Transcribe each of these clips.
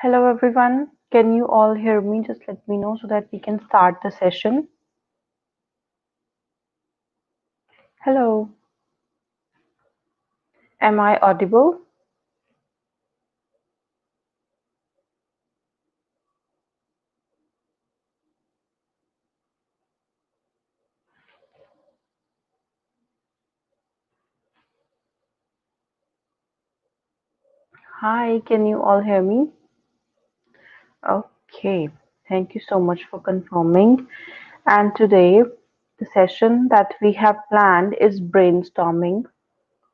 Hello everyone. Can you all hear me? Just let me know so that we can start the session. Hello. Am I audible? Hi, can you all hear me? Okay. Thank you so much for confirming. And today, the session that we have planned is brainstorming.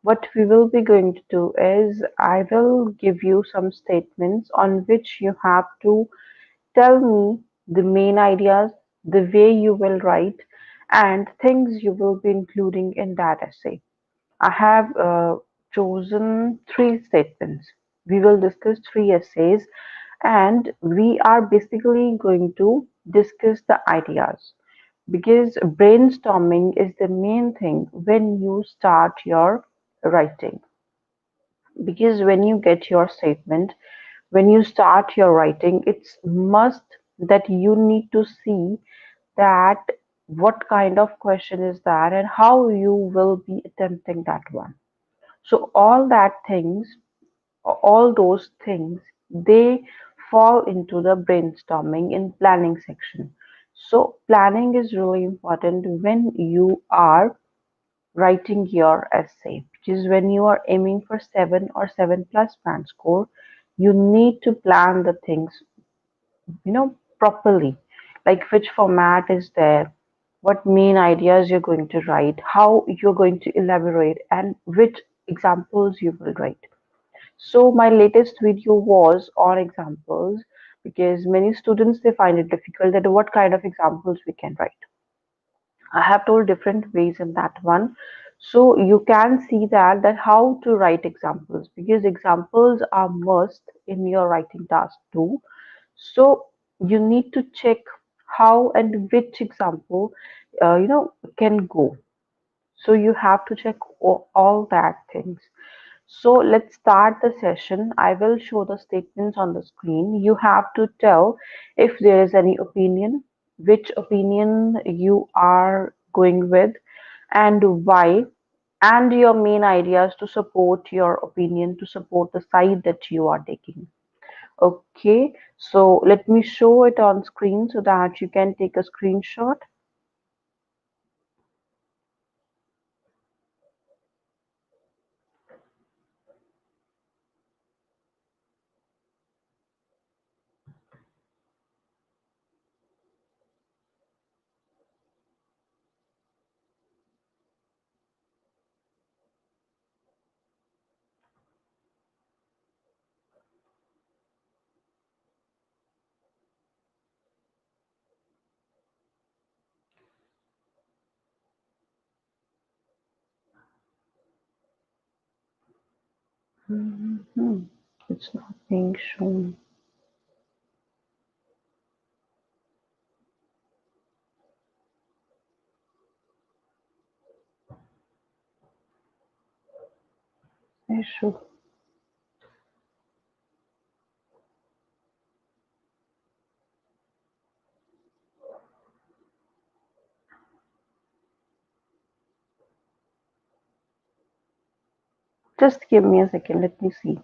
What we will be going to do is I will give you some statements on which you have to tell me the main ideas, the way you will write, and things you will be including in that essay. I have chosen three statements. We will discuss three essays, and we are basically going to discuss the ideas because brainstorming is the main thing when you start your writing. Because when you get your statement, when you start your writing, it's must that you need to see that what kind of question is that and how you will be attempting that one. So all those things, they fall into the brainstorming in planning section. So planning is really important when you are writing your essay, because when you are aiming for 7 or 7 plus band score, you need to plan the things, properly, like which format is there, what main ideas you're going to write, how you're going to elaborate, and which examples you will write. So my latest video was on examples because many students they find it difficult that what kind of examples we can write. I have told different ways in that one. So you can see that how to write examples, because examples are must in your writing task too. So you need to check how and which example can go. So you have to check all that things. So let's start the session. I will show the statements on the screen. You have to tell if there is any opinion, which opinion you are going with, and why, and your main ideas to support your opinion, to support the side that you are taking. Okay, so let me show it on screen so that you can take a screenshot. Mhm. It's not being shown. I should just give me a second. Let me see.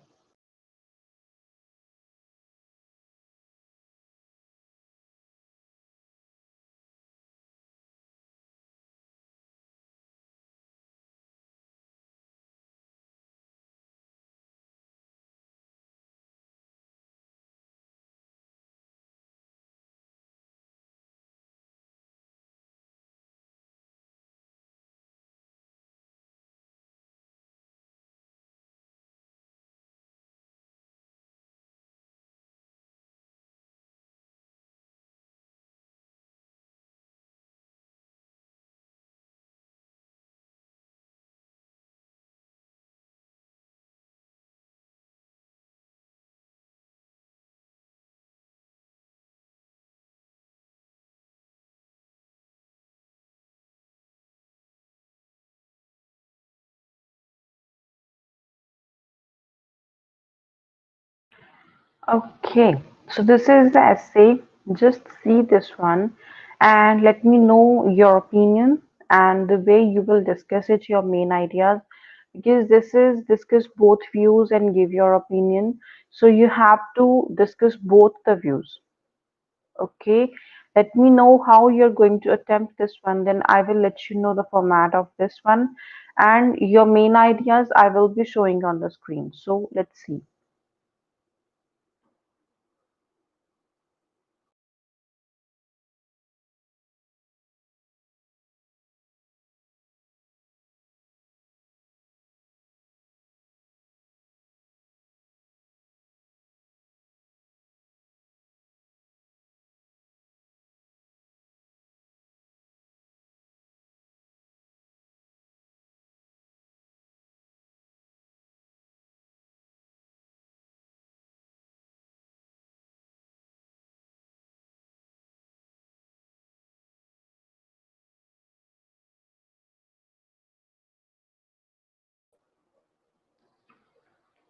Okay, so this is the essay. Just see this one and let me know your opinion and the way you will discuss it, your main ideas, because this is discuss both views and give your opinion. So you have to discuss both the views. Okay, let me know how you're going to attempt this one, then I will let you know the format of this one and your main ideas I will be showing on the screen. So let's see.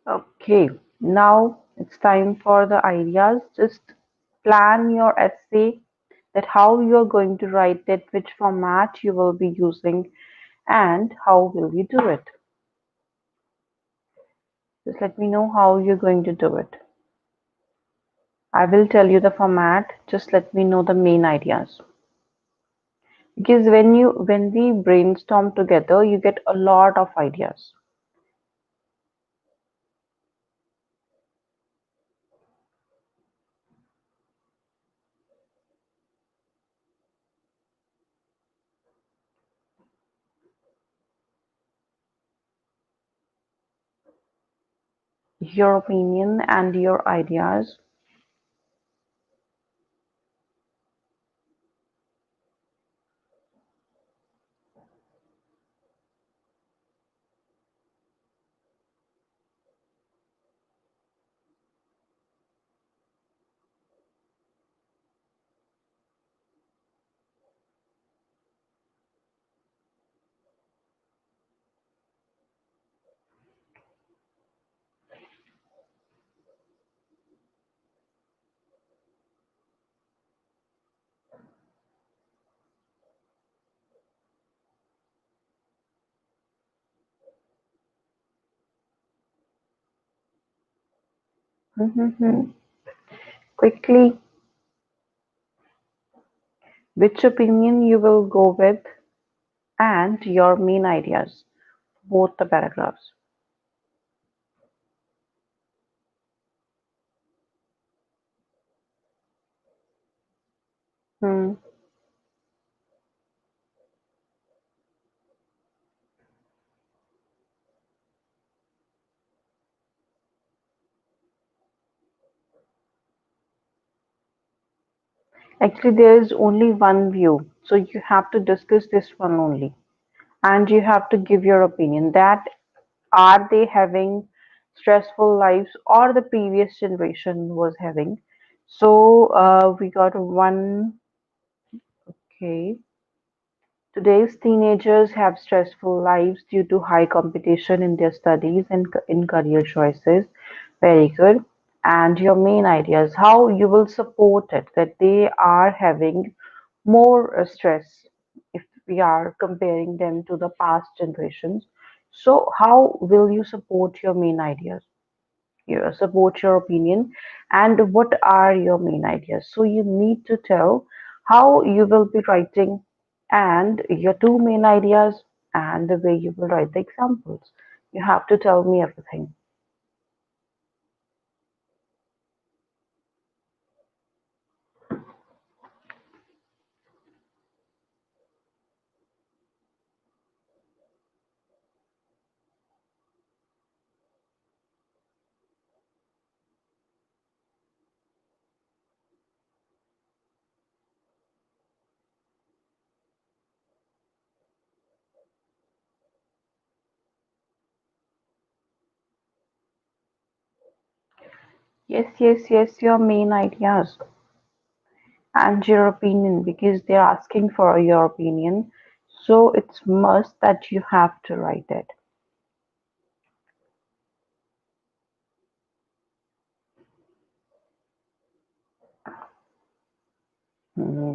Okay, now it's time for the ideas. Just plan your essay, that how you're going to write it, which format you will be using, and how will you do it. Just let me know how you're going to do it. I will tell you the format, just let me know the main ideas. Because when we brainstorm together, you get a lot of ideas. Your opinion and your ideas. Quickly, which opinion you will go with and your main ideas, both the paragraphs. Hmm. Actually, there is only one view, so you have to discuss this one only, and you have to give your opinion that are they having stressful lives or the previous generation was having. So we got one. Okay. Today's teenagers have stressful lives due to high competition in their studies and in career choices. Very good. And your main ideas, how you will support it, that they are having more stress if we are comparing them to the past generations. So, how will you support your main ideas? You support your opinion, and what are your main ideas? So you need to tell how you will be writing and your two main ideas and the way you will write the examples. You have to tell me everything. Yes, yes, yes, your main ideas and your opinion, because they're asking for your opinion. So it's must that you have to write it.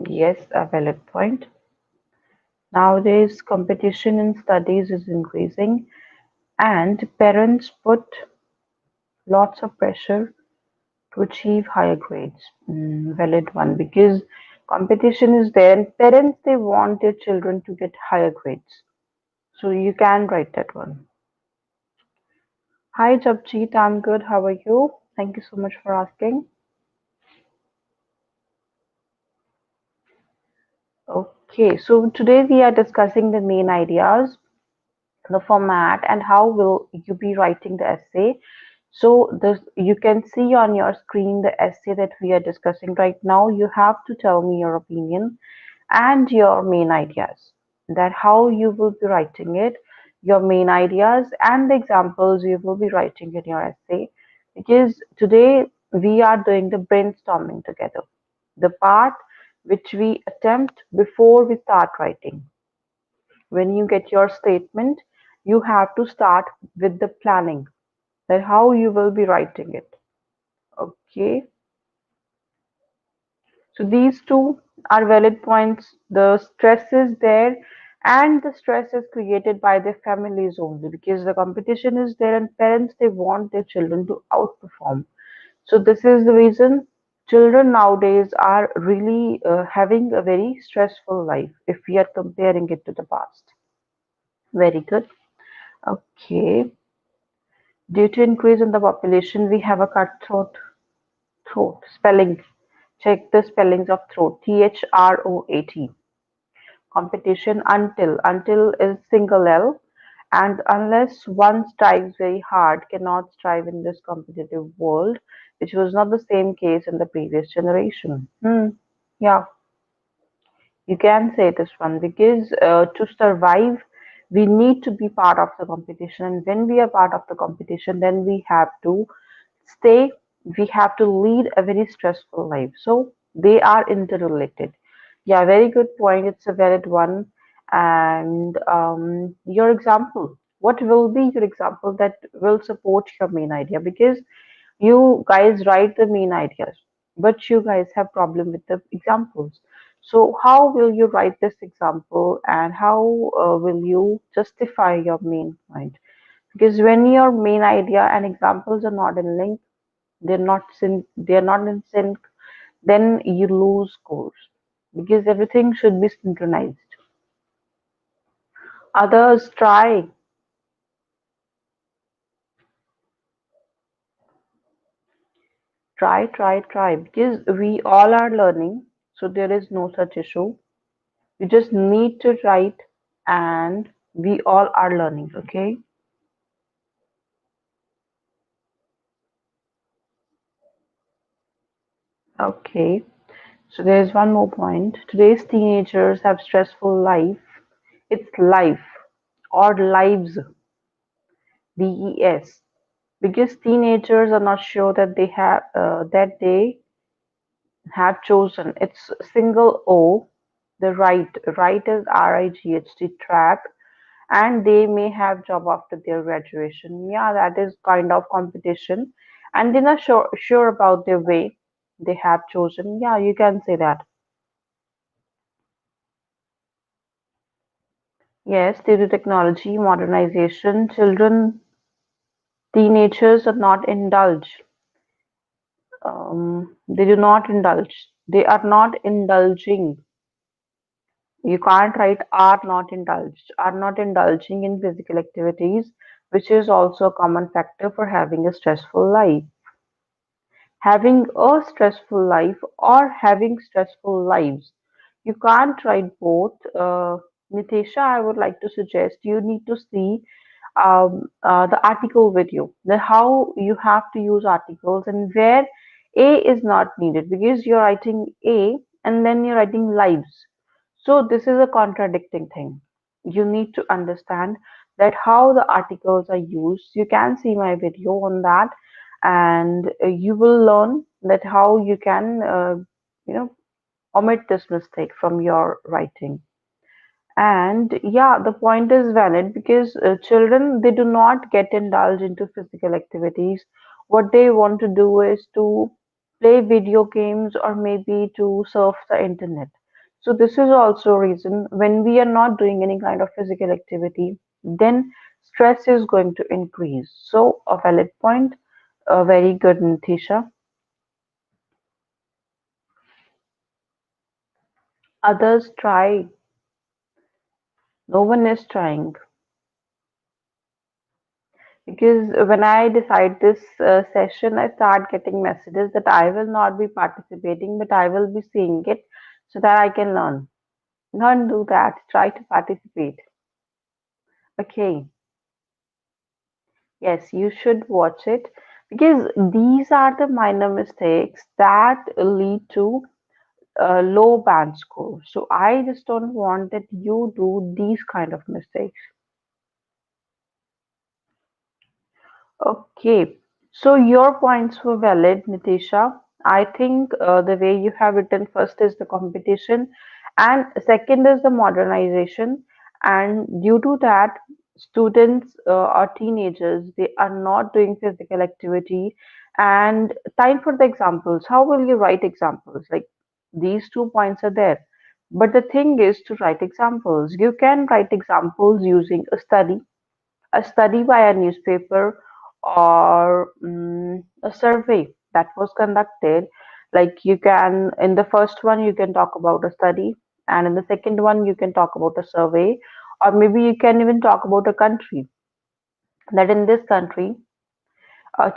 Yes, a valid point. Nowadays, competition in studies is increasing, and parents put lots of pressure to achieve higher grades. Valid one, because competition is there, and parents they want their children to get higher grades. So you can write that one. Hi Japjeet, I'm good. How are you? Thank you so much for asking. Okay, so today we are discussing the main ideas, the format, and how will you be writing the essay. So this you can see on your screen the essay that we are discussing right now. You have to tell me your opinion and your main ideas, that how you will be writing it, your main ideas and the examples you will be writing in your essay, because today we are doing the brainstorming together, the part which we attempt before we start writing. When you get your statement, you have to start with the planning, that how you will be writing it. Okay, so these two are valid points. The stress is there, and the stress is created by their families only, because the competition is there and parents they want their children to outperform. So this is the reason children nowadays are really having a very stressful life if we are comparing it to the past. Very good. Okay. Due to increase in the population, we have a cutthroat throat spelling. Check the spellings of throat. Throat. Competition until is single L, and unless one strives very hard cannot strive in this competitive world, which was not the same case in the previous generation. Yeah, you can say this one, because to survive we need to be part of the competition, and when we are part of the competition then we have to stay, we have to lead a very stressful life. So they are interrelated. Yeah, very good point. It's a valid one. And your example, what will be your example that will support your main idea? Because you guys write the main ideas, but you guys have problem with the examples. So how will you write this example, and how will you justify your main point? Because when your main idea and examples are not in link, they're not in sync, then you lose scores, because everything should be synchronized. Others try, because we all are learning, so there is no such issue. You just need to write, and we all are learning. Okay. Okay, so there's one more point. Today's teenagers have stressful life. It's life or lives, DES, because teenagers are not sure that they have chosen. It's single O. The right is RIGHT, track, and they may have job after their graduation. Yeah, that is kind of competition, and they're not sure about their way they have chosen. Yeah, you can say that. Yes, due to technology, modernization, teenagers are not indulge. They do not indulge. They are not indulging. You can't write are not indulged. Are not indulging in physical activities, which is also a common factor for having a stressful life. Having a stressful life or having stressful lives. You can't write both. Nitesha, I would like to suggest you need to see the article video, the how you have to use articles and where A is not needed, because you're writing A and then you're writing lives. So this is a contradicting thing. You need to understand that how the articles are used. You can see my video on that, and you will learn that how you can, you know, omit this mistake from your writing. And yeah, the point is valid, because children they do not get indulged into physical activities. What they want to do is to play video games, or maybe to surf the internet. So this is also a reason when we are not doing any kind of physical activity, then stress is going to increase. So a valid point, very good, Natisha. Others try, no one is trying. Because when I decide this session, I start getting messages that I will not be participating, but I will be seeing it so that I can learn. Don't do that. Try to participate. Okay. Yes, you should watch it because these are the minor mistakes that lead to low band score. So I just don't want that you do these kind of mistakes. Okay, so your points were valid, Nitisha. I think the way you have written first is the competition, and second is the modernization. And due to that, students or teenagers they are not doing physical activity. And time for the examples. How will you write examples? Like these 2 points are there, but the thing is to write examples. You can write examples using a study by a newspaper or a survey that was conducted. Like you can, in the first one, you can talk about a study, and in the second one, you can talk about a survey, or maybe you can even talk about a country. That in this country,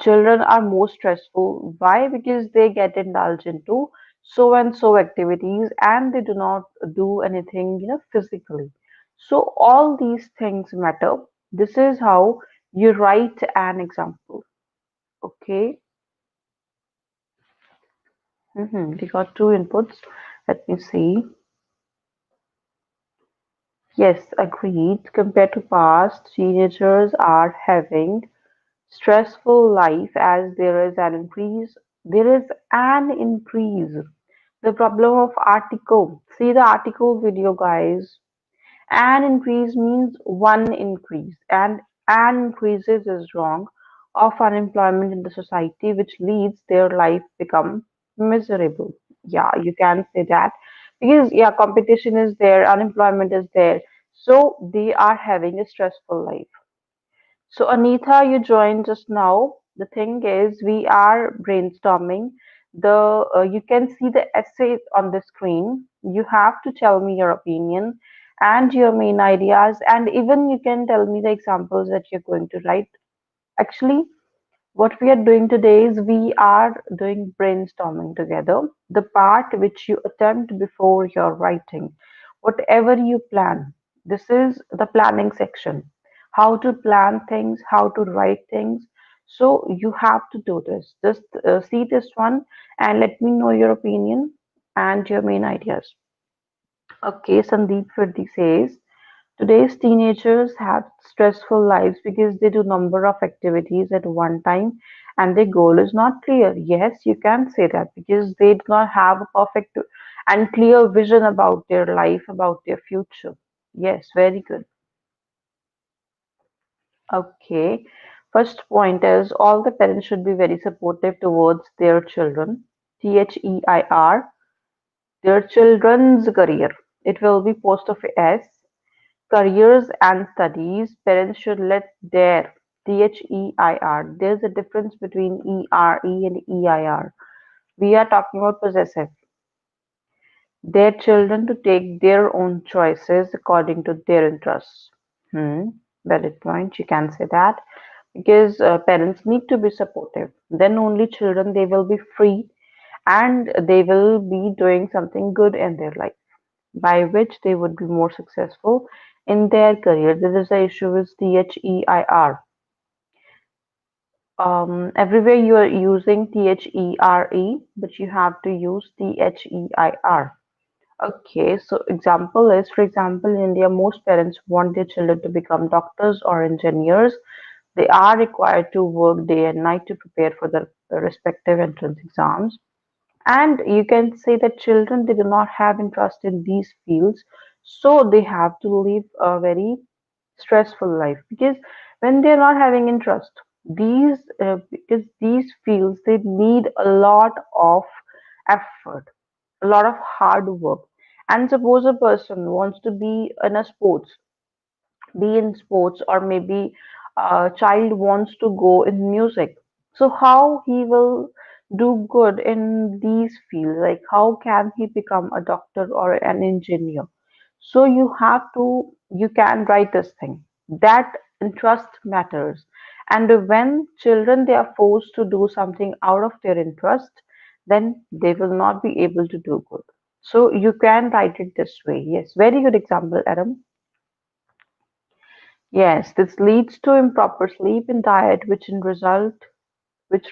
children are more stressful. Why? Because they get indulged into so and so activities and they do not do anything, physically. So all these things matter. This is how you write an example. Okay. We got two inputs. Let me see. Yes, agreed. Compared to past, teenagers are having stressful life as there is an increase. There is an increase. The problem of article. See the article video, guys. An increase means one increase, and an increases is wrong of unemployment in the society, which leads their life become miserable. Yeah, you can say that because yeah, competition is there, unemployment is there, so they are having a stressful life. So, Anita, you joined just now. The thing is, we are brainstorming. You can see the essay on the screen. You have to tell me your opinion and your main ideas, and even you can tell me the examples that you're going to write. Actually, what we are doing today is we are doing brainstorming together, the part which you attempt before your writing. Whatever you plan, this is the planning section. How to plan things, how to write things. So you have to do this. Just see this one and let me know your opinion and your main ideas. Okay, Sandeep Firdi says, today's teenagers have stressful lives because they do number of activities at one time and their goal is not clear. Yes, you can say that because they do not have a perfect and clear vision about their life, about their future. Yes, very good. Okay. First point is all the parents should be very supportive towards their children. THEIR, their children's career. It will be post of S. Careers and studies, parents should let their THEIR. There's a difference between ERE and EIR. We are talking about possessive. Their children to take their own choices according to their interests. Hmm. Valid point. You can say that because parents need to be supportive. Then only children they will be free and they will be doing something good in their life, by which they would be more successful in their career. This is the issue with THEIR. Everywhere you are using THERE, but you have to use THEIR. Okay, so example is, for example, in India, most parents want their children to become doctors or engineers. They are required to work day and night to prepare for the respective entrance exams. And you can say that children they do not have interest in these fields, so they have to live a very stressful life because when they're not having interest. Because these fields, they need a lot of effort, a lot of hard work. And suppose a person wants to be in sports, or maybe a child wants to go in music. So how he will do good in these fields? Like how can he become a doctor or an engineer? So you can write this thing that interest matters. And when children, they are forced to do something out of their interest, then they will not be able to do good. So you can write it this way. Yes, very good example, Adam. Yes, this leads to improper sleep and diet, which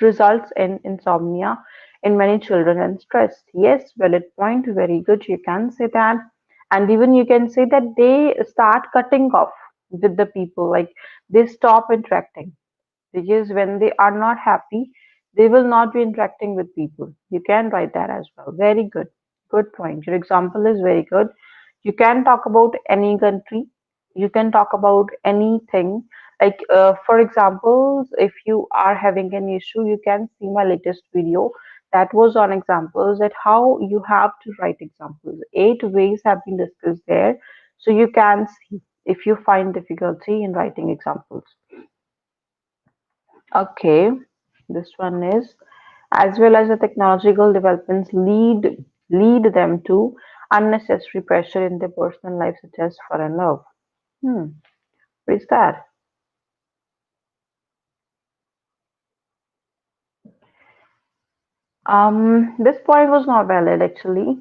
results in insomnia in many children and stress. Yes, valid point, very good. You can say that. And even you can say that they start cutting off with the people, like they stop interacting because when they are not happy, they will not be interacting with people. You can write that as well. Very good. Good point. Your example is very good. You can talk about any country. You can talk about anything. Like, for example, if you are having an issue, you can see my latest video that was on examples, that how you have to write examples. 8 ways have been discussed there. So you can see if you find difficulty in writing examples. Okay, this one is, as well as the technological developments lead them to unnecessary pressure in their personal life, such as foreign love. Hmm, what is that? This point was not valid actually.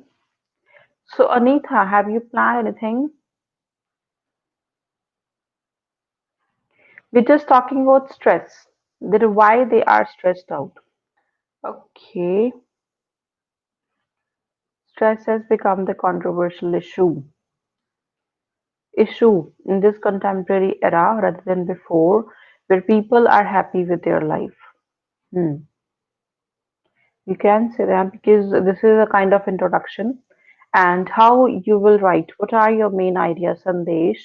So Anita, have you planned anything? We're just talking about stress. That why they are stressed out. Okay, stress has become the controversial issue in this contemporary era rather than before, where people are happy with their life. Hmm. You can say that because this is a kind of introduction, and how you will write. What are your main ideas, Sandesh?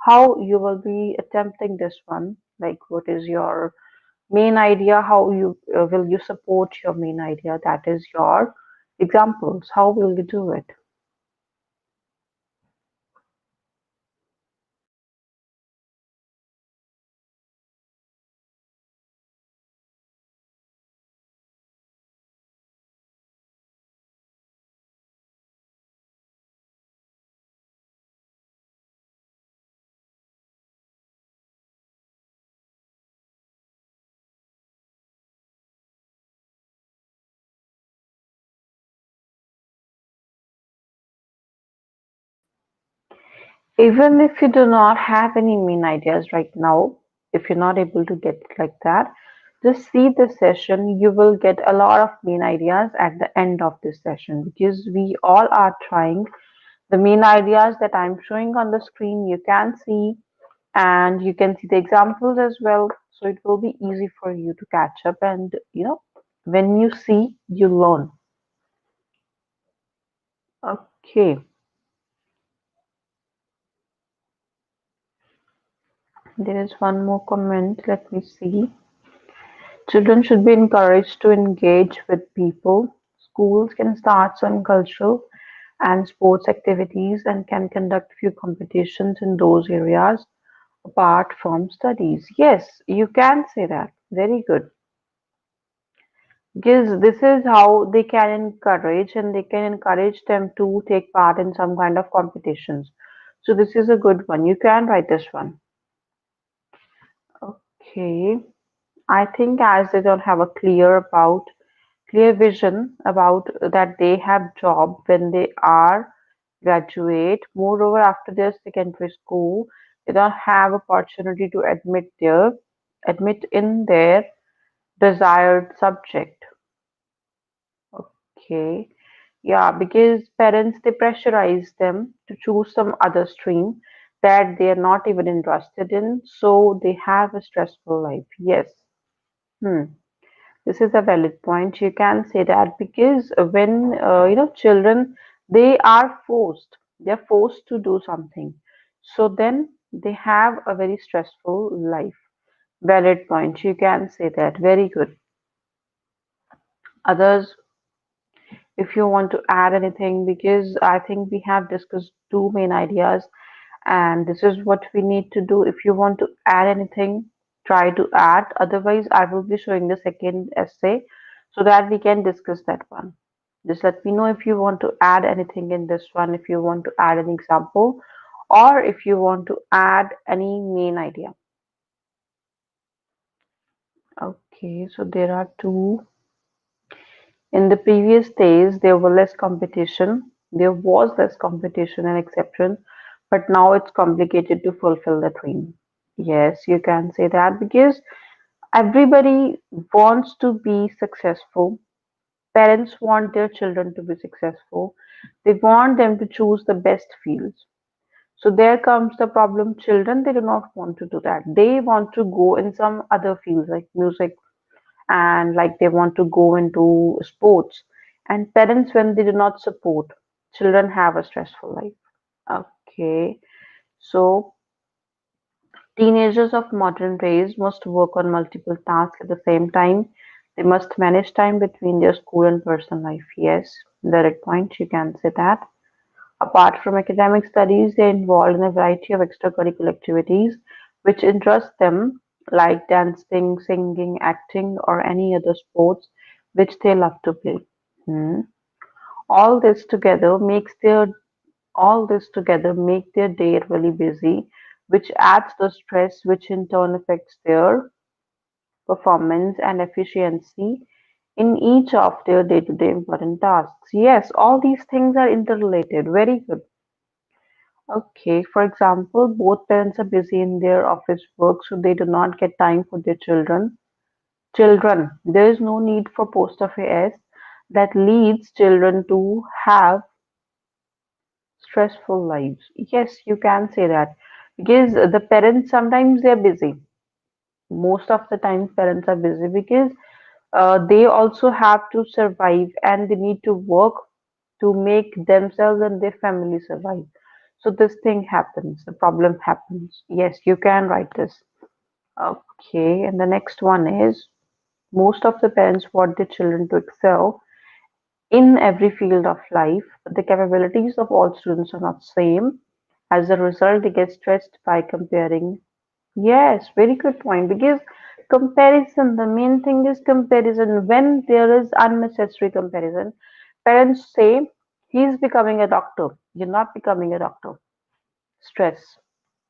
How you will be attempting this one? Like, what is your main idea? How you will you support your main idea? That is your examples. How will you do it? Even if you do not have any main ideas right now, if you're not able to get it like that, just see this session. You will get a lot of main ideas at the end of this session, because we all are trying the main ideas that I'm showing on the screen. You can see, and you can see the examples as well. So it will be easy for you to catch up, and when you see, you learn. Okay, there is one more comment. Let me see. Children should be encouraged to engage with people. Schools can start some cultural and sports activities and can conduct few competitions in those areas apart from studies. Yes, you can say that. Very good. Because this is how they can encourage, and they can encourage them to take part in some kind of competitions. So this is a good one. You can write this one. Okay. I think as they don't have a clear vision about that they have job when they are graduate. Moreover, after their secondary school, they don't have opportunity to admit in their desired subject. Okay. Yeah, because parents, they pressurize them to choose some other stream that they are not even interested in, so they have a stressful life. Yes. Hmm. This is a valid point. You can say that because when children, they're forced to do something. So then they have a very stressful life. Valid point. You can say that. Very good. Others, if you want to add anything, because I think we have discussed two main ideas and this is what we need to do. If you want to add anything, try to add. Otherwise, I will be showing the second essay so that we can discuss that one. Just let me know if you want to add anything in this one, if you want to add an example, or if you want to add any main idea. Okay, so there are two. In the previous days, there were less competition. There was less competition and exception, but now it's complicated to fulfill the dream. Yes, you can say that because everybody wants to be successful. Parents want their children to be successful. They want them to choose the best fields. So there comes the problem. Children, they do not want to do that. They want to go in some other fields like music, and like they want to go into sports. And parents, when they do not support, children have a stressful life. Okay, so teenagers of modern days must work on multiple tasks at the same time. They must manage time between their school and personal life. Yes, direct point, you can say that. Apart from academic studies, they are involved in a variety of extracurricular activities which interest them, like dancing, singing, acting, or any other sports which they love to play. Hmm. All this together makes their all this together make their day really busy, which adds the stress, which in turn affects their performance and efficiency in each of their day-to-day important tasks. Yes, all these things are interrelated. Very good. Okay, for example, both parents are busy in their office work, so they do not get time for their children. Children, there is no need for post of AS that leads children to have stressful lives. Yes, you can say that because the parents sometimes they are busy. Most of the time, parents are busy because they also have to survive and they need to work to make themselves and their family survive. So this thing happens, the problem happens. Yes, you can write this. Okay, and the next one is most of the parents want their children to excel in every field of life, but the capabilities of all students are not same. As a result, they get stressed by comparing. Yes, very good point. Because comparison, the main thing is comparison. When there is unnecessary comparison, parents say, he's becoming a doctor. You're not becoming a doctor. Stress,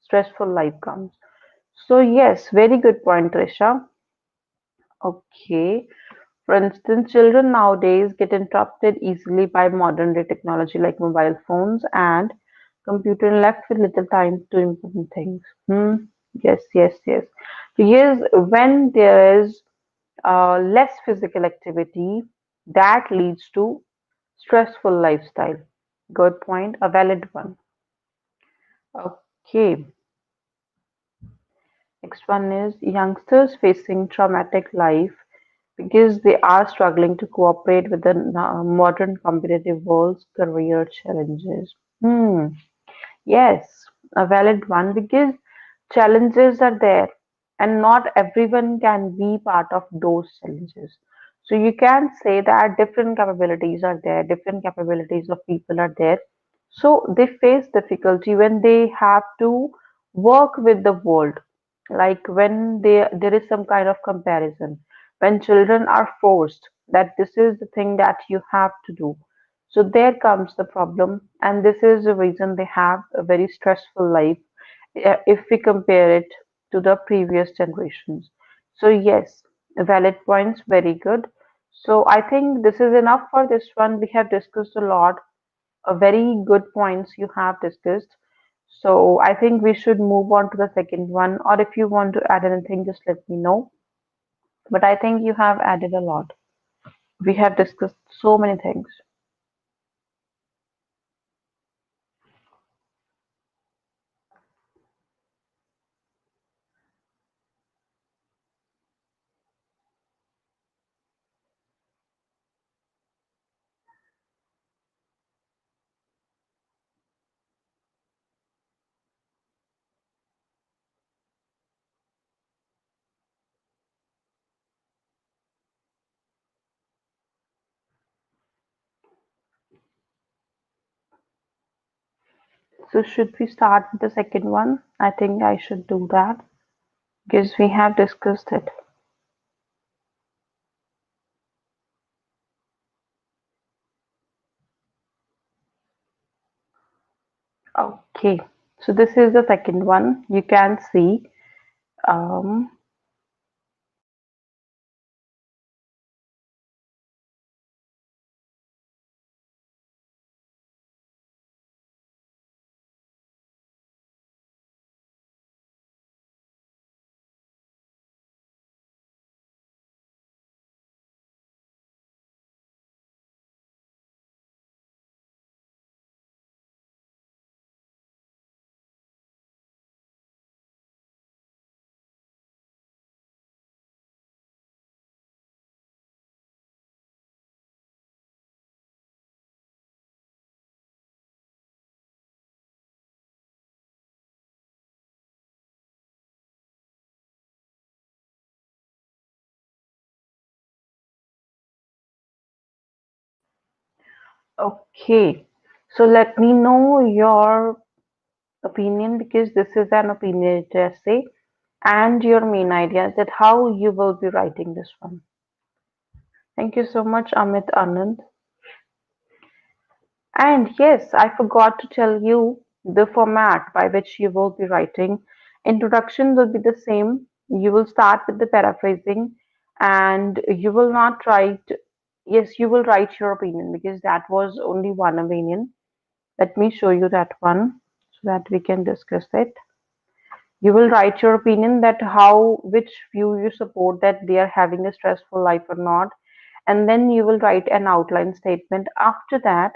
stressful life comes. So, yes, very good point, Trisha. Okay. For instance, children nowadays get interrupted easily by modern day technology like mobile phones and computer and left with little time to important things. Hmm. Yes, yes, yes. Because when there is less physical activity, that leads to stressful lifestyle. Good point, a valid one. Okay. Next one is youngsters facing traumatic life because they are struggling to cooperate with the modern competitive world's career challenges. Hmm. Yes, a valid one because challenges are there and not everyone can be part of those challenges. So you can say that different capabilities are there, different capabilities of people are there. So they face difficulty when they have to work with the world, like when there is some kind of comparison, when children are forced that this is the thing that you have to do, so there comes the problem, and this is the reason they have a very stressful life if we compare it to the previous generations. So yes, valid points, very good. So I think this is enough for this one. We have discussed a lot, a very good points you have discussed. So I think we should move on to the second one, or if you want to add anything, just let me know. But I think you have added a lot. We have discussed so many things. So should we start with the second one? I think I should do that because we have discussed it. Okay, so this is the second one. You can see. Um, okay, so let me know your opinion because this is an opinionated essay and your main ideas that how you will be writing this one. Thank you so much, Amit Anand. And yes, I forgot to tell you the format by which you will be writing. Introduction will be the same. You will start with the paraphrasing and you will not write, yes, you will write your opinion because that was only one opinion. Let me show you that one so that we can discuss it. You will write your opinion that how, which view you support that they are having a stressful life or not. And then you will write an outline statement. After that,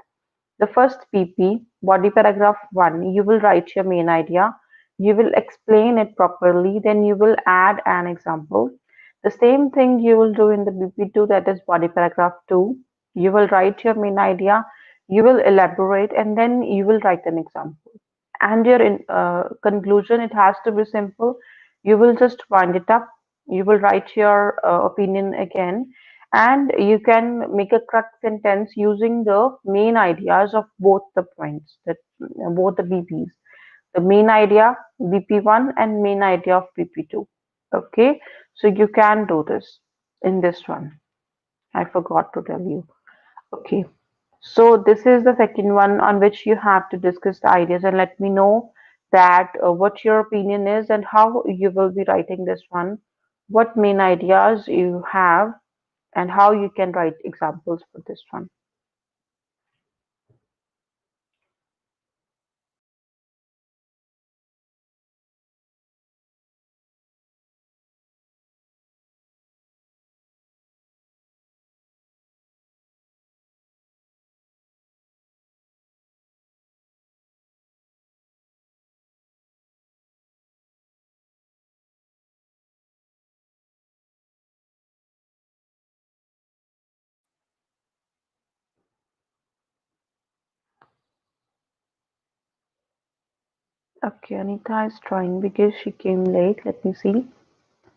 the first PP, body paragraph 1, you will write your main idea. You will explain it properly. Then you will add an example. The same thing you will do in the BP2, that is body paragraph 2. You will write your main idea. You will elaborate and then you will write an example. And your conclusion, it has to be simple. You will just wind it up. You will write your opinion again and you can make a correct sentence using the main ideas of both the points, that both the BPs, the main idea BP1 and main idea of BP2. Okay, so you can do this in this one. I forgot to tell you. Okay, so this is the second one on which you have to discuss the ideas and let me know that what your opinion is and how you will be writing this one, what main ideas you have and how you can write examples for this one. Okay, Anita is trying because she came late. Let me see.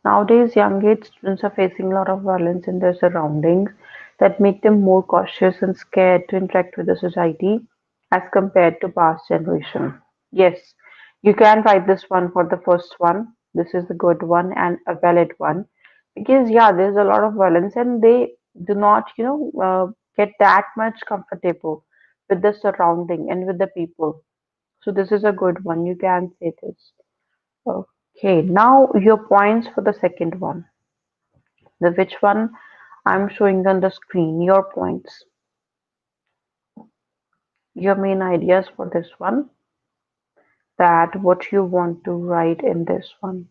Nowadays, young age students are facing a lot of violence in their surroundings that make them more cautious and scared to interact with the society as compared to past generation. Yes, you can write this one for the first one. This is a good one and a valid one because yeah, there's a lot of violence and they do not, get that much comfortable with the surrounding and with the people. So this is a good one. You can say this. Okay, now your points for the second one. The which one I'm showing on the screen, your points, your main ideas for this one, that what you want to write in this one.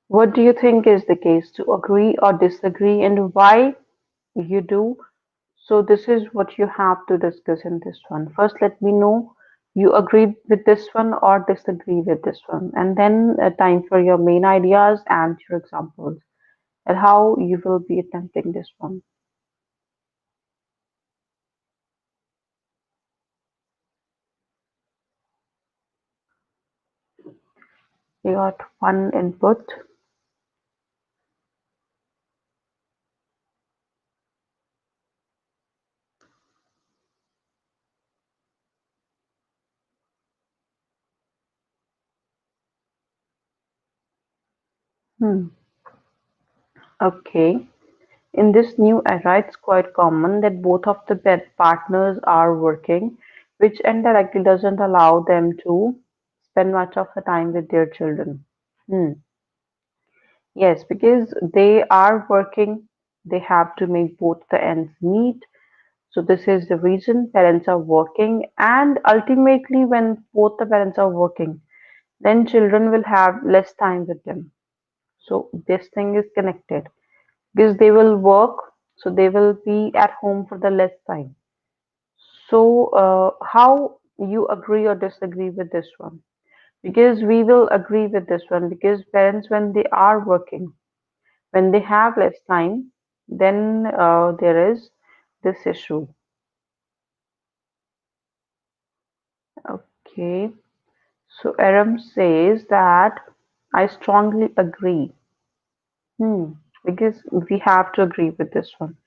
What do you think is the case, to agree or disagree, and why you do? So this is what you have to discuss in this one. First, let me know you agree with this one or disagree with this one, and then time for your main ideas and your examples. and how you will be attempting this one. You got one input. Hmm. Okay. In this new era, it's quite common that both of the partners are working, which indirectly doesn't allow them to spend much of the time with their children. Hmm. Yes, because they are working, they have to make both the ends meet. So this is the reason parents are working, and ultimately, when both the parents are working, then children will have less time with them. So this thing is connected because they will work, so they will be at home for the less time. So how you agree or disagree with this one? Because we will agree with this one because parents, when they are working, when they have less time, then there is this issue. Okay. So Aram says that I strongly agree. Hmm. Because we have to agree with this one.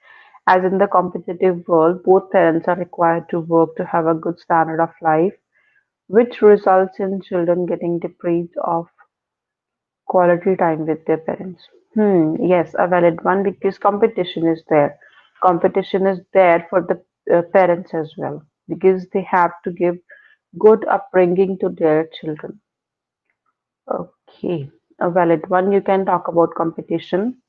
As in the competitive world, both parents are required to work to have a good standard of life, which results in children getting deprived of quality time with their parents. Hmm. Yes, a valid one because competition is there. Competition is there for the parents as well because they have to give good upbringing to their children. Okay, a valid one. You can talk about competition.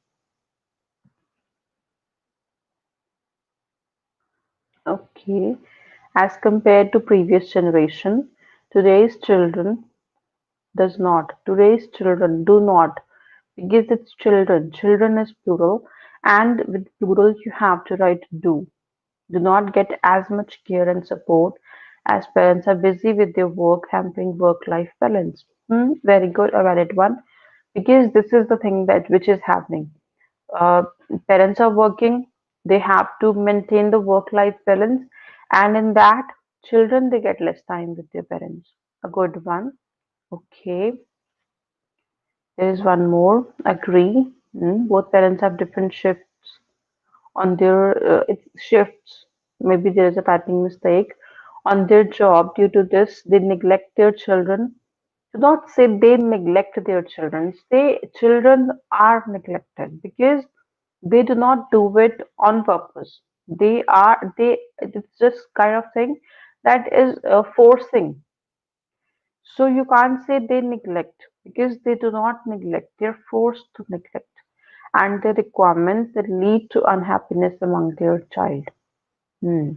Okay, as compared to previous generation, today's children does not. Today's children do not because it's children. Children is plural, and with plural you have to write do not get as much care and support as parents are busy with their work, hampering work-life balance. Hmm, very good, a valid one. Because this is the thing that which is happening. Uh, Parents are working, they have to maintain the work-life balance, and in that, children they get less time with their parents. A good one. Okay, there is one more. Agree. Hmm, both parents have different shifts on their shifts. Maybe there is a typing mistake on their job. Due to this, they neglect their children. Do not say they neglect their children. Say children are neglected because they do not do it on purpose. They it's just kind of thing that is forcing. So you can't say they neglect because they do not neglect. They're forced to neglect, and the requirements that lead to unhappiness among their child. Hmm.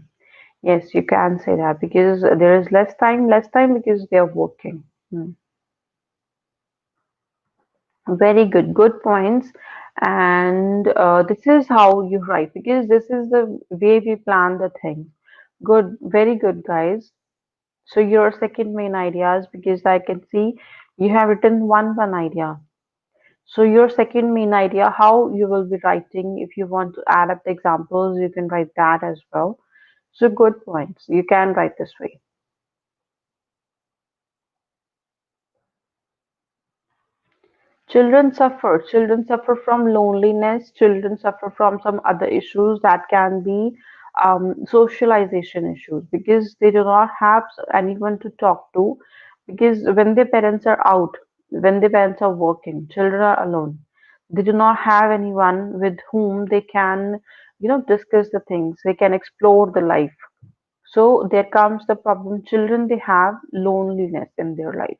Yes, you can say that because there is less time because they are working. Hmm. Very good, good points. And this is how you write because this is the way we plan the thing. Good, very good, guys. So your second main ideas because I can see you have written one idea. So your second main idea, how you will be writing. If you want to add up the examples, you can write that as well. So good points. You can write this way. Children suffer from loneliness, children suffer from some other issues that can be socialization issues because they do not have anyone to talk to because when their parents are out, when their parents are working, children are alone. They do not have anyone with whom they can, discuss the things. They can explore the life. So there comes the problem. Children, they have loneliness in their life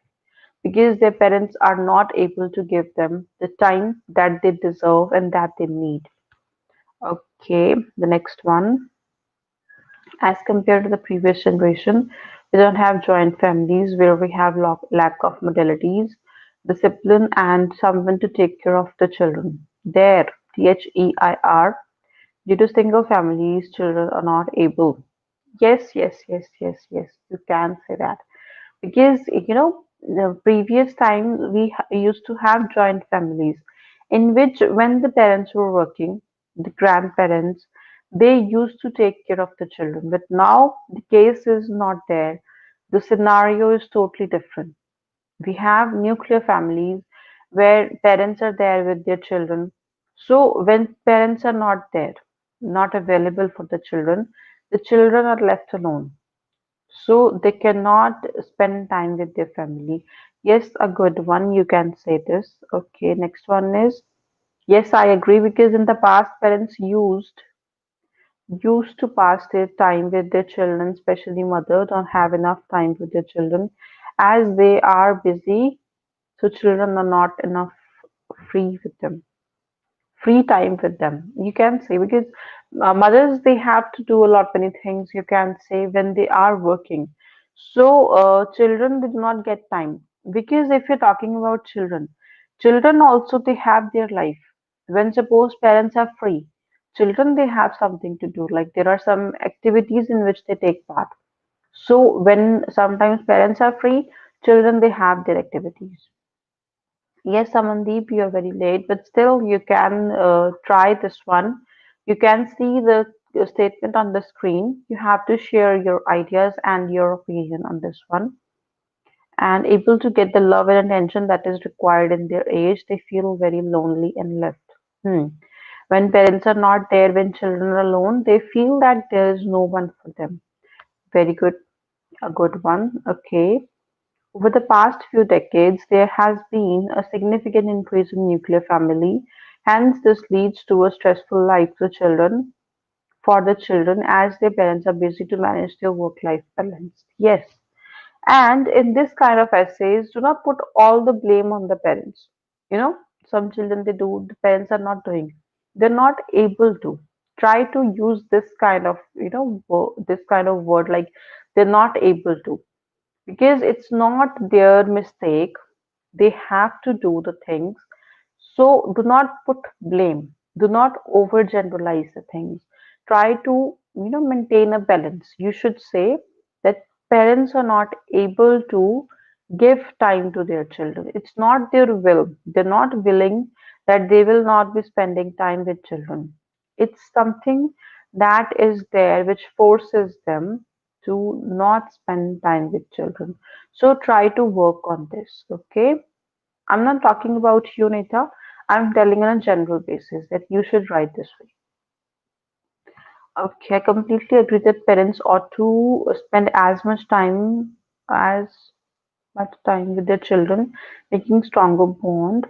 because their parents are not able to give them the time that they deserve and that they need. Okay, the next one. As compared to the previous generation, we don't have joint families where we have lack of modalities, discipline, and someone to take care of the children. There, THEIR, due to single families, children are not able. Yes, yes, yes, yes, yes, you can say that because the previous time we used to have joint families. in which when the parents were working, the grandparents, they used to take care of the children. But now the case is not there. The scenario is totally different. We have nuclear families where parents are there with their children. So when parents are not there, not available for the children are left alone. So they cannot spend time with their family. Yes, a good one. You can say this. Okay, next one is yes, I agree because in the past parents used to pass their time with their children, especially mother don't have enough time with their children as they are busy, so children are not enough free with them free time with them, you can say, because mothers they have to do a lot many things, you can say, when they are working. So children did not get time, because if you're talking about children also they have their life. When suppose parents are free, children they have something to do, like there are some activities in which they take part. So when sometimes parents are free, children they have their activities. Yes, Amandeep, you're very late, but still you can try this one. You can see the statement on the screen. You have to share your ideas and your opinion on this one. And able to get the love and attention that is required in their age, they feel very lonely and left. Hmm. When parents are not there, when children are alone, they feel that there is no one for them. Very good, a good one. Okay. Over the past few decades, there has been a significant increase in nuclear family. Hence, this leads to a stressful life for the children as their parents are busy to manage their work-life balance. Yes, and in this kind of essays, do not put all the blame on the parents. You know, some children they do, the parents are not doing. They're not able to. Try to use this kind of, this kind of word like they're not able to, because it's not their mistake. They have to do the things. So do not put blame. Do not overgeneralize the things. Try to, maintain a balance. You should say that parents are not able to give time to their children. It's not their will. They're not willing that they will not be spending time with children. It's something that is there which forces them to not spend time with children. So try to work on this, okay? I'm not talking about you, Nita. I'm telling on a general basis that you should write this way. Okay, I completely agree that parents ought to spend as much time with their children, making stronger bond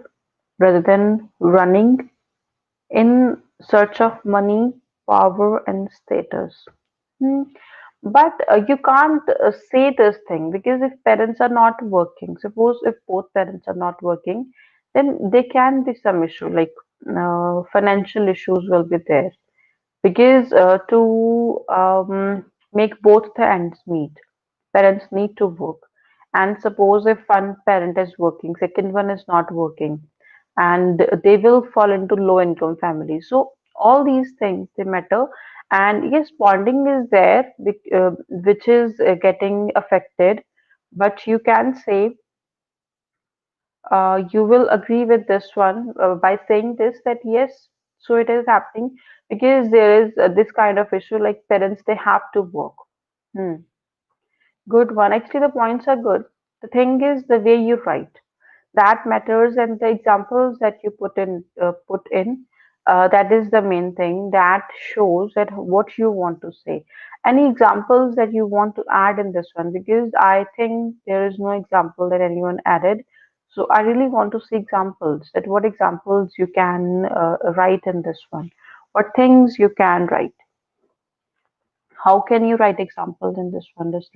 rather than running in search of money, power, and status. Hmm. But you can't say this thing, because if parents are not working, suppose if both parents are not working, then there can be some issue like financial issues will be there, because to make both the ends meet, parents need to work. And suppose if one parent is working, second one is not working, and they will fall into low income families. So all these things they matter. And yes, bonding is there, which is getting affected. But you can say you will agree with this one by saying this, that yes, so it is happening because there is this kind of issue like parents they have to work. Hmm. Good one. Actually, the points are good. The thing is the way you write that matters, and the examples that you put in, that is the main thing that shows that what you want to say. Any examples that you want to add in this one? Because I think there is no example that anyone added. So I really want to see examples. That what examples you can write in this one. What things you can write. How can you write examples in this one? Just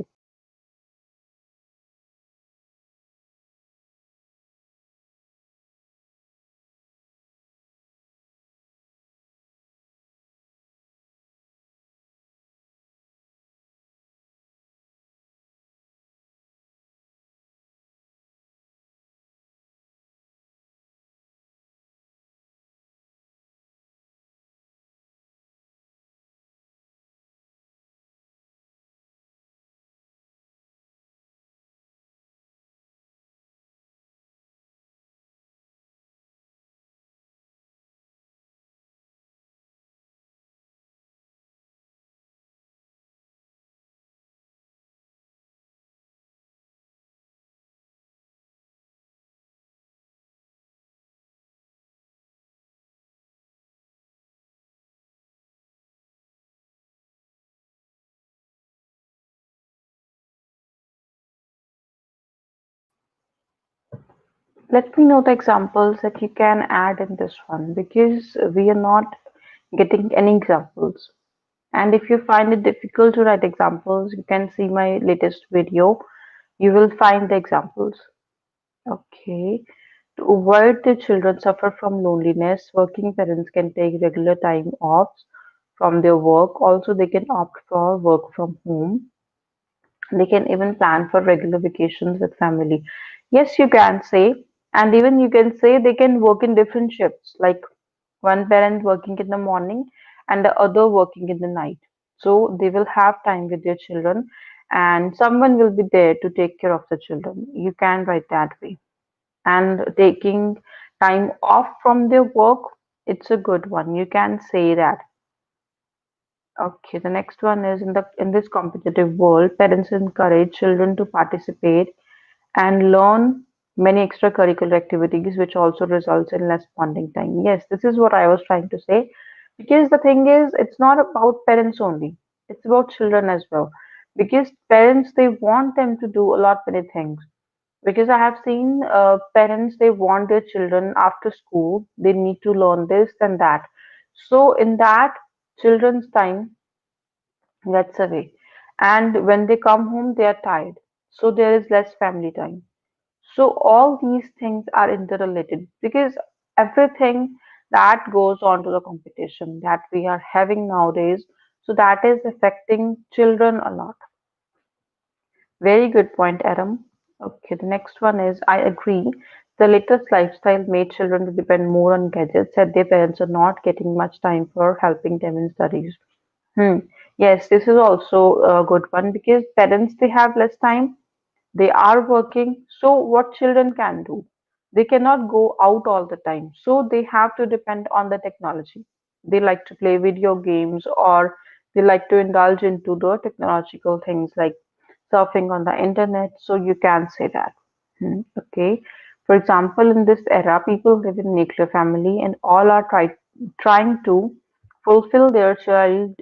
Let me know the examples that you can add in this one because we are not getting any examples. And if you find it difficult to write examples, you can see my latest video. You will find the examples. Okay. To avoid the children suffer from loneliness, working parents can take regular time off from their work. Also, they can opt for work from home. They can even plan for regular vacations with family. Yes, you can say, and even you can say they can work in different shifts, like one parent working in the morning and the other working in the night. So they will have time with their children, and someone will be there to take care of the children. You can write that way. And taking time off from their work, it's a good one. You can say that. Okay, the next one is in this competitive world, parents encourage children to participate and learn many extracurricular activities, which also results in less bonding time. Yes, this is what I was trying to say. Because the thing is, it's not about parents only, it's about children as well. Because parents, they want them to do a lot many things. Because I have seen parents, they want their children after school, they need to learn this and that. So, in that children's time, gets away. And when they come home, they are tired. So, there is less family time. So all these things are interrelated because everything that goes on to the competition that we are having nowadays, so that is affecting children a lot. Very good point, Adam. Okay, the next one is I agree. The latest lifestyle made children to depend more on gadgets, and their parents are not getting much time for helping them in studies. Hmm. Yes, this is also a good one because parents, they have less time, they are working, so what children can do? They cannot go out all the time, so they have to depend on the technology. They like to play video games or they like to indulge into the technological things like surfing on the internet, so you can say that. Okay. For example, in this era, people live in nuclear family and all are trying to fulfill their child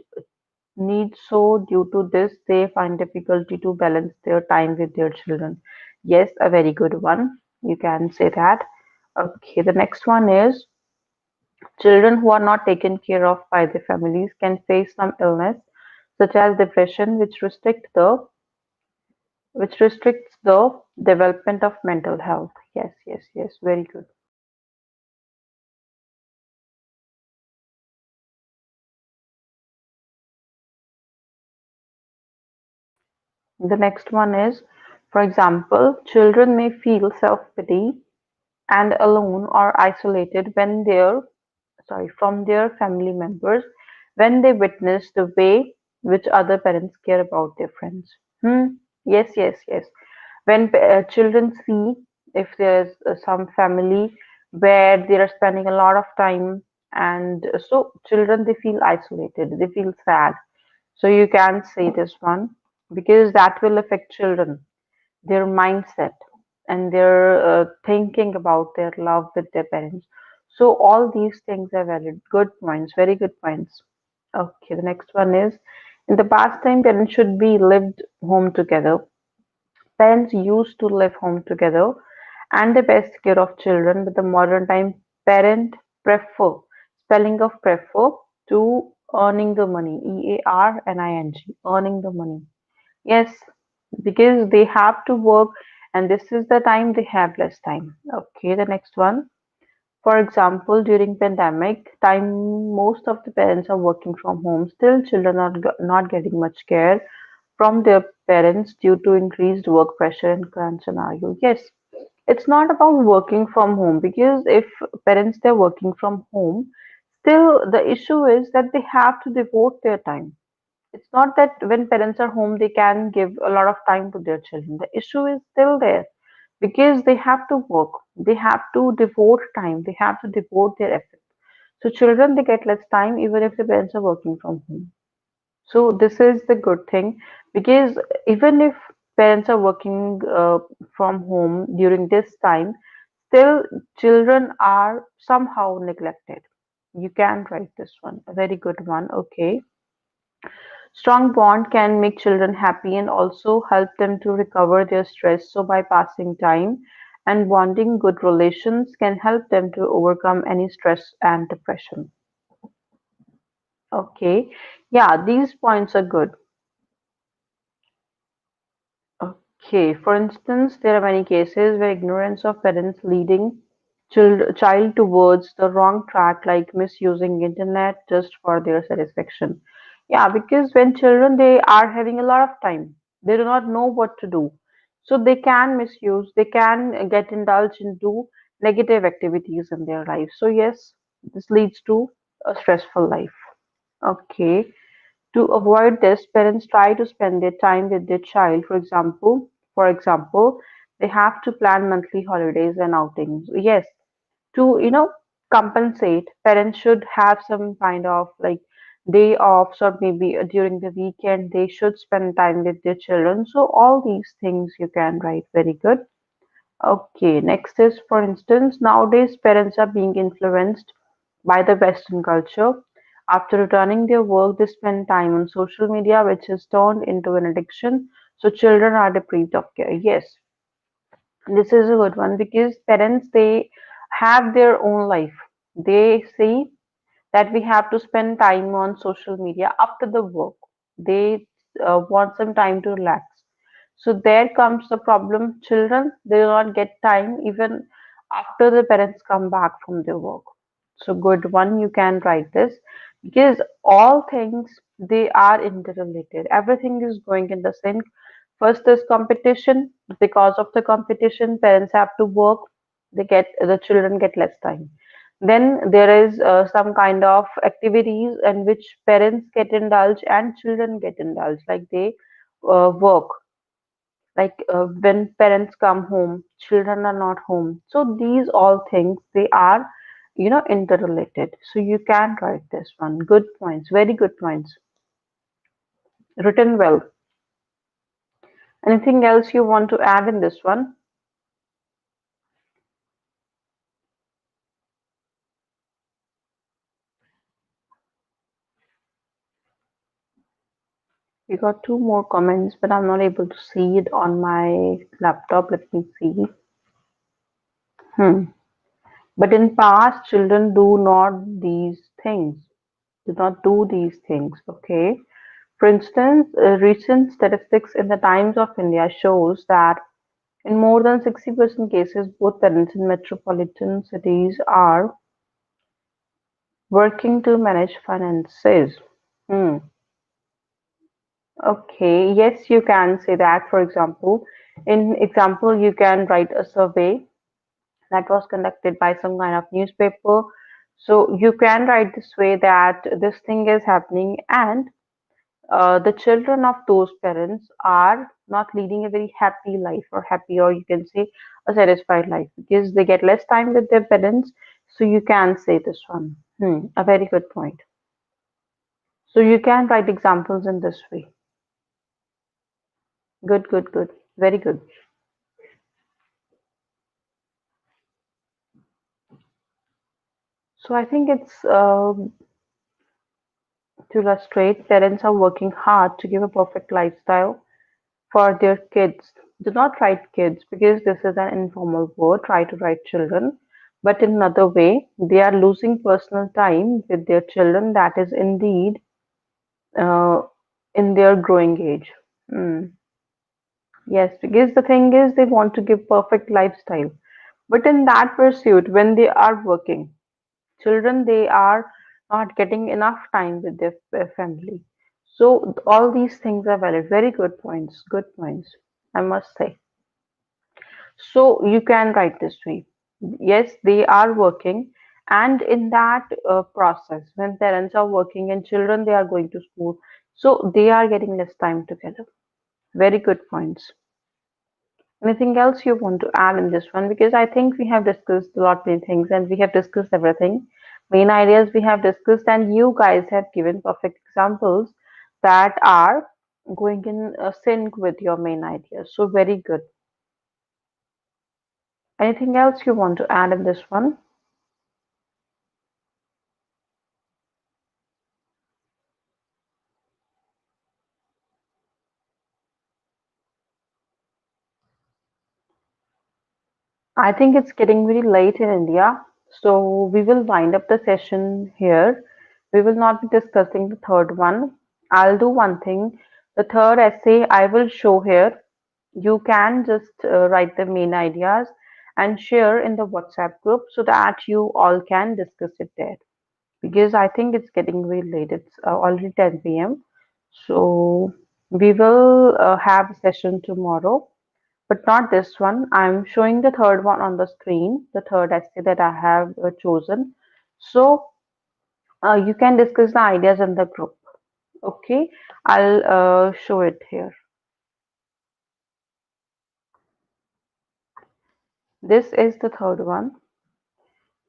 needs, so due to this they find difficulty to balance their time with their children. Yes, a very good one. You can say that. Okay, the next one is children who are not taken care of by their families can face some illness such as depression which restricts the development of mental health. Yes, yes, yes, very good. The next one is, for example, children may feel self-pity and alone or isolated when from their family members when they witness the way which other parents care about their friends. Yes, yes, yes. When children see if there's some family where they are spending a lot of time, and so children, they feel isolated, they feel sad. So you can say this one because that will affect children, their mindset, and their thinking about their love with their parents. So all these things are valid. Good points, very good points. Okay, the next one is in the past time parents should be lived home together. Parents used to live home together and the best care of children, but the modern time parent prefer, spelling of prefer, to earning the money, EARNING, earning the money. Yes, because they have to work and this is the time they have less time. Okay, the next one. For example, during pandemic time, most of the parents are working from home. Still, children are not getting much care from their parents due to increased work pressure and current scenario. Yes, it's not about working from home because if parents they're working from home, still the issue is that they have to devote their time. It's not that when parents are home, they can give a lot of time to their children. The issue is still there because they have to work, they have to devote time, they have to devote their effort. So, children they get less time even if the parents are working from home. So, this is the good thing because even if parents are working from home during this time, still children are somehow neglected. You can write this one, a very good one. Okay. Strong bond can make children happy and also help them to recover their stress. So by passing time and bonding good relations can help them to overcome any stress and depression. Okay, yeah, these points are good. Okay, for instance, there are many cases where ignorance of parents leading child towards the wrong track, like misusing internet just for their satisfaction. Yeah, because when children they are having a lot of time, they do not know what to do, so they can misuse, they can get indulged into negative activities in their life. So yes, this leads to a stressful life. Okay. To avoid this, parents try to spend their time with their child. For example, they have to plan monthly holidays and outings. Yes, to compensate, parents should have some kind of like day offs, or maybe during the weekend they should spend time with their children. So all these things you can write. Very good. Okay, next is, for instance, nowadays parents are being influenced by the Western culture. After returning their work, they spend time on social media, which is turned into an addiction. So children are deprived of care. Yes, this is a good one because parents they have their own life. They see that we have to spend time on social media after the work. They want some time to relax. So there comes the problem. Children, they do not get time even after the parents come back from their work. So good one, you can write this because all things they are interrelated. Everything is going in the sync. First is competition. Because of the competition, parents have to work. The children get less time. Then there is some kind of activities in which parents get indulged and children get indulged, like they work. Like when parents come home, children are not home. So these all things they are, interrelated. So you can write this one. Good points. Very good points. Written well. Anything else you want to add in this one? We got two more comments, but I'm not able to see it on my laptop. Let me see. Hmm. But in past, children do not these things. Do not do these things. Okay. For instance, recent statistics in the Times of India shows that in more than 60% cases, both parents in metropolitan cities are working to manage finances. Hmm. Okay. Yes, you can say that. For example, you can write a survey that was conducted by some kind of newspaper. So you can write this way that this thing is happening, and the children of those parents are not leading a very happy life, or happy, or you can say a satisfied life, because they get less time with their parents. So you can say this one. A very good point. So you can write examples in this way. Good, good, good. Very good. So I think it's to illustrate, parents are working hard to give a perfect lifestyle for their kids. Do not write kids because this is an informal word. Try to write children. But in another way, they are losing personal time with their children. That is indeed uh, in their growing age. Hmm. Yes, because the thing is, they want to give perfect lifestyle. But in that pursuit, when they are working, children they are not getting enough time with their family. So all these things are valid. Very good points. Good points, I must say. So you can write this way. Yes, they are working, and in that process, when parents are working and children they are going to school, so they are getting less time together. Very good points. Anything else you want to add in this one? Because I think we have discussed a lot many things and we have discussed everything. Main ideas we have discussed, and you guys have given perfect examples that are going in sync with your main ideas. So very good. Anything else you want to add in this one? I think it's getting very late in India, so we will wind up the session here. We will not be discussing the third one. I'll do one thing. The third essay I will show here. You can just write the main ideas and share in the WhatsApp group so that you all can discuss it there. Because I think it's getting very late. It's already 10 p.m. So we will have a session tomorrow, but not this one. I'm showing the third one on the screen, the third essay that I have chosen. So you can discuss the ideas in the group. Okay, I'll show it here. This is the third one.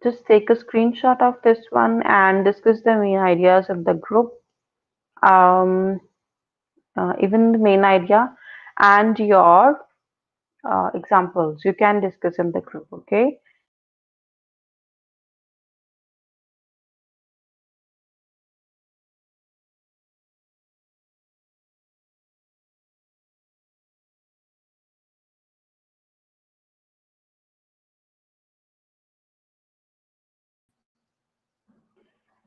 Just take a screenshot of this one and discuss the main ideas in the group. Um, Even the main idea and your examples you can discuss in the group. Okay.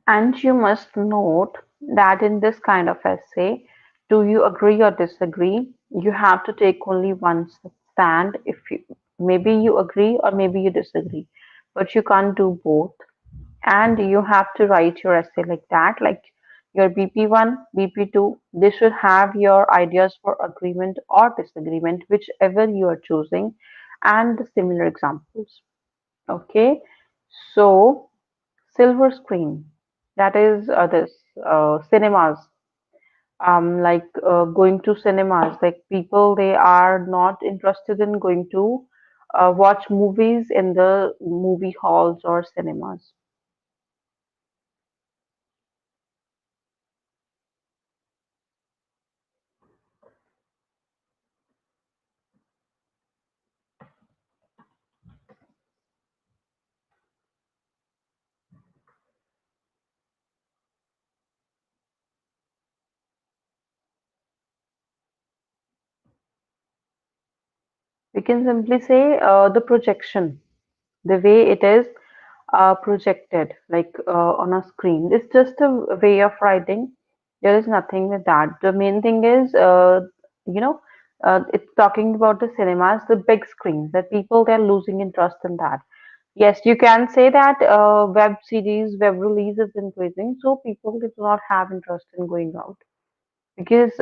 And you must note that in this kind of essay, do you agree or disagree? You have to take only one stand. If you maybe you agree or maybe you disagree, but you can't do both. And you have to write your essay like that, like your BP1, BP2. They should have your ideas for agreement or disagreement, whichever you are choosing, and the similar examples. Okay, so silver screen, that is this cinemas, like going to cinemas, like people they are not interested in going to watch movies in the movie halls or cinemas. We can simply say the projection, the way it is projected, like on a screen. It's just a way of writing. There is nothing with that. The main thing is, you know, it's talking about the cinemas, the big screens, that people they're losing interest in that. Yes, you can say that web series, web release is increasing, so people they do not have interest in going out. Because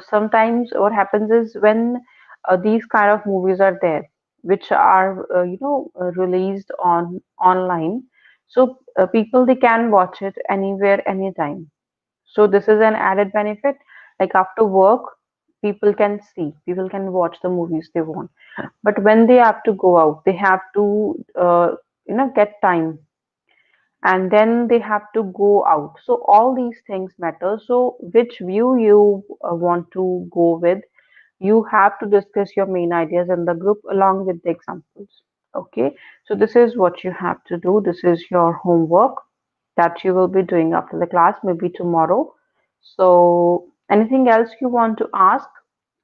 sometimes what happens is when these kind of movies are there which are released on online, so people they can watch it anywhere anytime. So this is an added benefit, like after work people can watch the movies they want, but when they have to go out they have to get time, and then they have to go out. So all these things matter. So which view you want to go with, you have to discuss your main ideas in the group along with the examples. Okay, so this is what you have to do. This is your homework that you will be doing after the class, maybe tomorrow. So anything else you want to ask?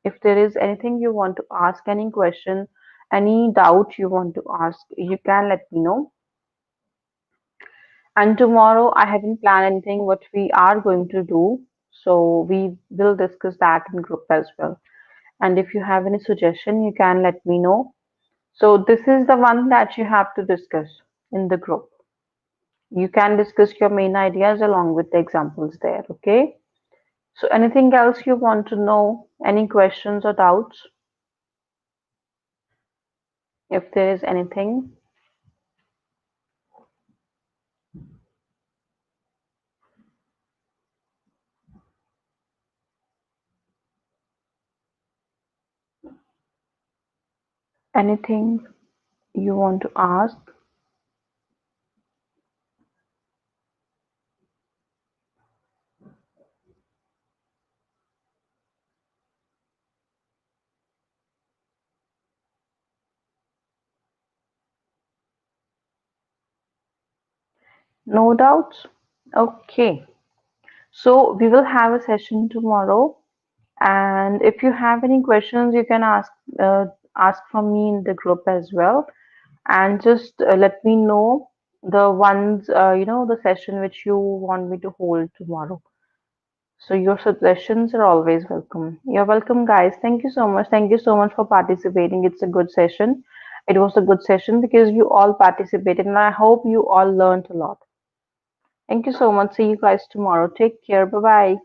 If there is anything you want to ask, any question, any doubt you want to ask, you can let me know. And tomorrow, I haven't planned anything what we are going to do. So we will discuss that in group as well. And if you have any suggestion, you can let me know. So this is the one that you have to discuss in the group. You can discuss your main ideas along with the examples there. Okay. So anything else you want to know? Any questions or doubts? If there is anything you want to ask, no doubts. Okay. So we will have a session tomorrow. And if you have any questions, you can ask from me in the group as well. and just let me know the ones, the session which you want me to hold tomorrow. So your suggestions are always welcome. You're welcome, guys. Thank you so much. Thank you so much for participating. It's a good session. It was a good session because you all participated, and I hope you all learned a lot. Thank you so much. See you guys tomorrow. Take care. Bye bye.